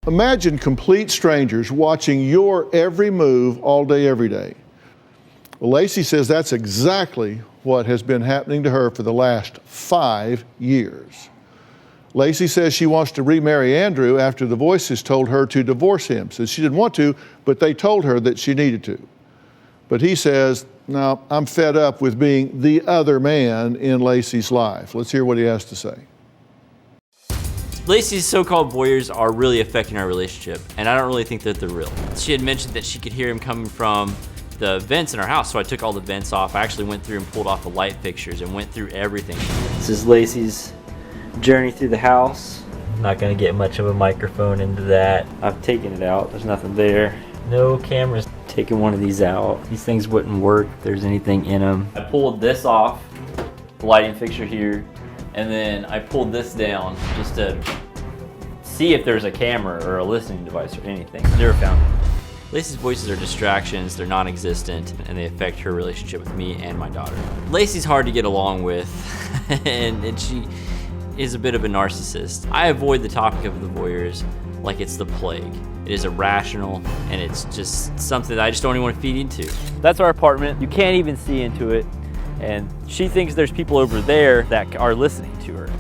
Imagine complete strangers watching your every move all day, every day. Well, Lacey says that's exactly what has been happening to her for the last 5 years. Lacey says she wants to remarry Andrew after the voices told her to divorce him. Says she didn't want to, but they told her that she needed to. But he says, no, I'm fed up with being the other man in Lacey's life. Let's hear what he has to say. Lacey's so-called voyeurs are really affecting our relationship, and I don't really think that they're real. She had mentioned that she could hear him coming from the vents in our house, so I took all the vents off. I actually went through and pulled off the light fixtures and went through everything. This is Lacey's journey through the house. Not gonna get much of a microphone into that. I've taken it out, there's nothing there. No cameras. Taking one of these out. These things wouldn't work if there's anything in them. I pulled this off, the lighting fixture here, and then I pulled this down just to see if there's a camera or a listening device or anything. Never found it. Lacey's voices are distractions, they're non-existent, and they affect her relationship with me and my daughter. Lacey's hard to get along with, and she is a bit of a narcissist. I avoid the topic of the voyeurs like it's the plague. It is irrational, and it's just something that I just don't even want to feed into. That's our apartment. You can't even see into it, and she thinks there's people over there that are listening to her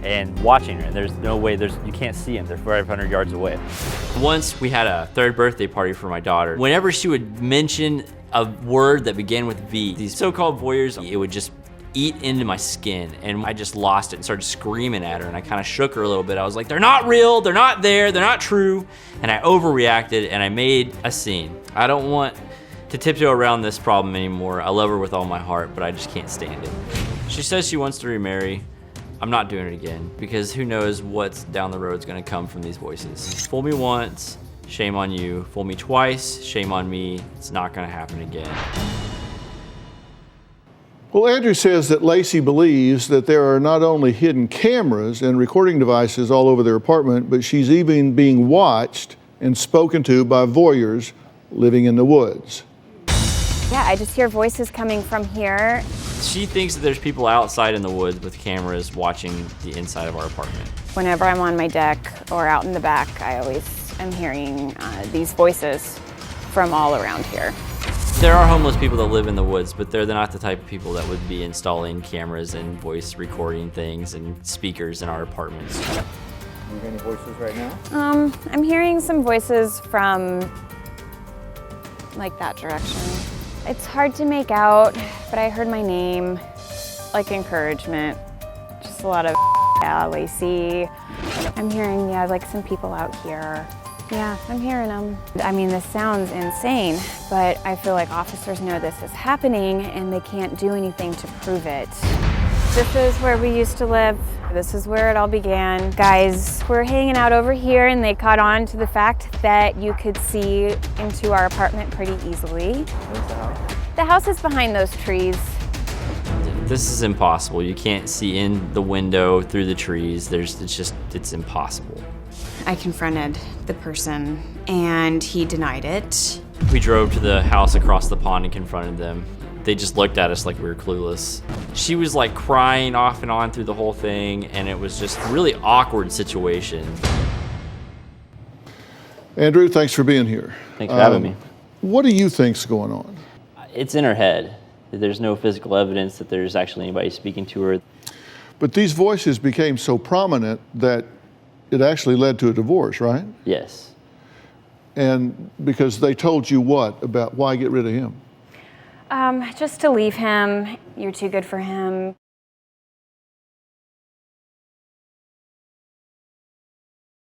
and watching her, and there's no way, you can't see them. They're 500 yards away. Once we had a third birthday party for my daughter. Whenever she would mention a word that began with V, these so-called voyeurs, it would just eat into my skin, and I just lost it and started screaming at her, and I kind of shook her a little bit. I was like, they're not real, they're not there, they're not true, and I overreacted and I made a scene. I don't want to tiptoe around this problem anymore. I love her with all my heart, but I just can't stand it. She says she wants to remarry. I'm not doing it again, because who knows what's down the road is gonna come from these voices. Fool me once, shame on you. Fool me twice, shame on me. It's not gonna happen again. Well, Andrew says that Lacey believes that there are not only hidden cameras and recording devices all over their apartment, but she's even being watched and spoken to by voyeurs living in the woods. Yeah, I just hear voices coming from here. She thinks that there's people outside in the woods with cameras watching the inside of our apartment. Whenever I'm on my deck or out in the back, I always am hearing these voices from all around here. There are homeless people that live in the woods, but they're not the type of people that would be installing cameras and voice recording things and speakers in our apartments. You hear any voices right now? I'm hearing some voices from like that direction. It's hard to make out, but I heard my name, like encouragement. Just a lot of yeah, Lacey. I'm hearing, yeah, like some people out here. Yeah, I'm hearing them. I mean, this sounds insane, but I feel like officers know this is happening and they can't do anything to prove it. This is where we used to live. This is where it all began. Guys were hanging out over here and they caught on to the fact that you could see into our apartment pretty easily. Where's the house? The house is behind those trees. This is impossible. You can't see in the window through the trees. It's impossible. I confronted the person and he denied it. We drove to the house across the pond and confronted them. They just looked at us like we were clueless. She was like crying off and on through the whole thing, and it was just a really awkward situation. Andrew, thanks for being here. Thanks for having me. What do you think's going on? It's in her head. There's no physical evidence that there's actually anybody speaking to her. But these voices became so prominent that it actually led to a divorce, right? Yes. And because they told you what about why get rid of him? Just to leave him. You're too good for him.